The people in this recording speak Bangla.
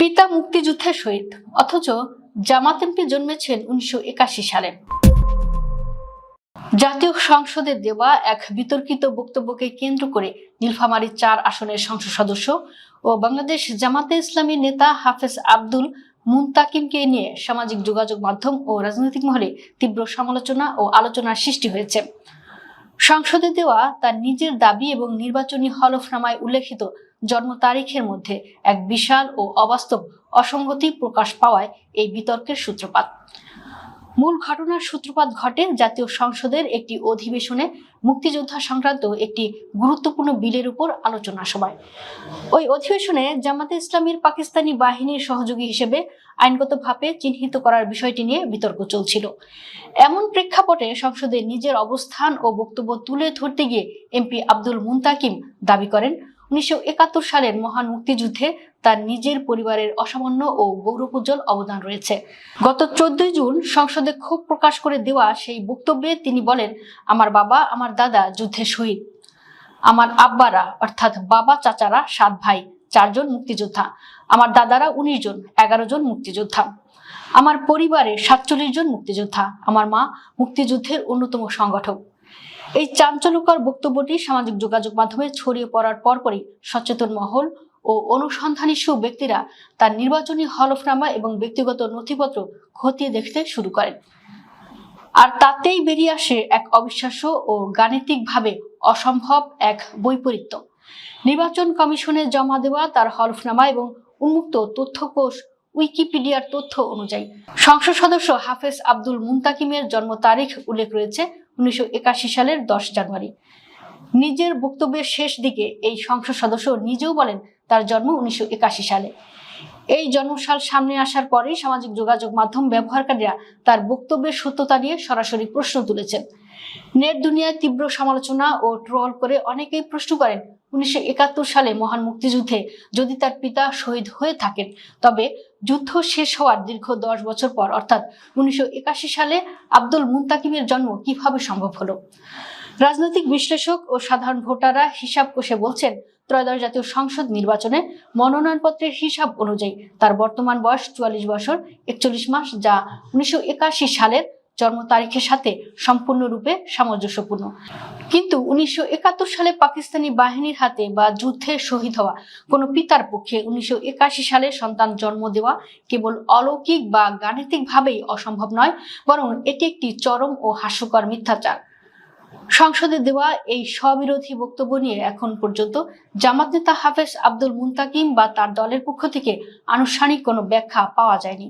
পিতা মুক্তিযুদ্ধে শহীদ, অথচ জামাত এমপি জন্মেছেন 1981 সালে। জাতীয় সংসদে দেওয়া এক বিতর্কিত বক্তব্যকে কেন্দ্র করে নীলফামারী 4 আসনের সংসদ সদস্য ও বাংলাদেশ জামাতে ইসলামী নেতা হাফেজ আব্দুল মুনতাকিমকে নিয়ে সামাজিক যোগাযোগ মাধ্যম ও রাজনৈতিক মহলে তীব্র সমালোচনা ও আলোচনার সৃষ্টি হয়েছে। সংসদে দেওয়া তার নিজের দাবি এবং নির্বাচনী হলফনামায় উল্লেখিত জন্ম তারিখের মধ্যে এক বিশাল ও অবাস্তব অসঙ্গতি প্রকাশ পাওয়ায় এই বিতর্কের সূত্রপাত। মূল ঘটনার সূত্রপাত ঘটে জাতীয় সংসদের একটি অধিবেশনে মুক্তিযোদ্ধা সংক্রান্ত একটি গুরুত্বপূর্ণ বিলের উপর আলোচনা সভায়। ওই অধিবেশনে জামাতে ইসলামীর পাকিস্তানি বাহিনীর সহযোগী হিসেবে আইনগতভাবে চিহ্নিত করার বিষয়টি নিয়ে বিতর্ক চলছিল। এমন প্রেক্ষাপটে সংসদে নিজের অবস্থান ও বক্তব্য তুলে ধরতে গিয়ে এমপি আব্দুল মুনতাকিম দাবি করেন, 1971 সালের মহান মুক্তিযুদ্ধে তার নিজের পরিবারের অসামান্য ও গৌরবোজ্জ্বল অবদান রয়েছে। গত 14 জুন সংসদে ক্ষোভ প্রকাশ করে দেওয়া সেই বক্তব্যে তিনি বলেন, আমার বাবা, আমার দাদা যুদ্ধে শহীদ। আমার আব্বারা অর্থাৎ বাবা চাচারা 7 ভাই, 4 জন মুক্তিযোদ্ধা। আমার দাদারা 19 জন, 11 জন মুক্তিযোদ্ধা। আমার পরিবারের 47 জন মুক্তিযোদ্ধা। আমার মা মুক্তিযুদ্ধের অন্যতম সংগঠক। এই চাঞ্চল্যকর বক্তব্যটি সামাজিক যোগাযোগ মাধ্যমে ছড়িয়ে পড়ার পরপরই সচেতন মহল ও অনুসন্ধানী ব্যক্তিরা তার নির্বাচনী হলফনামা এবং ব্যক্তিগত নথিপত্র খতিয়ে দেখতে শুরু করেন। আর তাতেই বেরিয়ে আসে এক অবিশ্বাস্য ও গাণিতিকভাবে অসম্ভব এক বৈপরীত্য। নির্বাচন কমিশনে জমা দেওয়া তার হলফনামা এবং উন্মুক্ত তথ্যকোষ উইকিপিডিয়ার তথ্য অনুযায়ী সংসদ সদস্য হাফেজ আব্দুল মুনতাকিমের জন্ম তারিখ উল্লেখ রয়েছে 1981 সালের 10 জানুয়ারি। নিজের বক্তব্যের শেষ দিকে এই সংসদ সদস্য নিজেও বলেন তার জন্ম 1981 সালে। এই জন্মসাল সামনে আসার পরেই সামাজিক যোগাযোগ মাধ্যম ব্যবহারকারীরা তার বক্তব্যের সত্যতা নিয়ে সরাসরি প্রশ্ন তুলেছেন। নেট দুনিয়ায় তীব্র সমালোচনা ও ট্রল করে অনেকেই প্রশ্ন করেন, 1971 সালে মহান মুক্তিযুদ্ধে যদি তার পিতা শহীদ হয়ে থাকেন, তবে যুদ্ধ শেষ হওয়ার দীর্ঘ 10 বছর পর অর্থাৎ 1981 সালে আব্দুল মুনতাকিমের জন্ম কিভাবে সম্ভব হলো? রাজনৈতিক বিশ্লেষক ও সাধারণ ভোটাররা হিসাব কষে বলছেন, ত্রয়োদশ জাতীয় সংসদ নির্বাচনে মনোনয়নপত্রের হিসাব অনুযায়ী তার বর্তমান বয়স 44 বছর 41 মাস, যা 1981 সালের জন্ম তারিখের সাথে সম্পূর্ণরূপে সামঞ্জস্যপূর্ণ। কিন্তু 1971 সালে পাকিস্তানি বাহিনীর হাতে বা যুদ্ধে শহীদ হওয়া কোনো পিতার পক্ষে 1981 সালে সন্তান জন্ম দেওয়া কেবল অলৌকিক বা গাণিতিকভাবেই অসম্ভব নয়, বরং এটি একটি চরম ও হাস্যকর মিথ্যাচার। সংসদে দেওয়া এই স্ববিরোধী বক্তব্য নিয়ে এখন পর্যন্ত জামাত নেতা হাফেজ আব্দুল মুনতাকিম বা তার দলের পক্ষ থেকে আনুষ্ঠানিক কোনো ব্যাখ্যা পাওয়া যায়নি।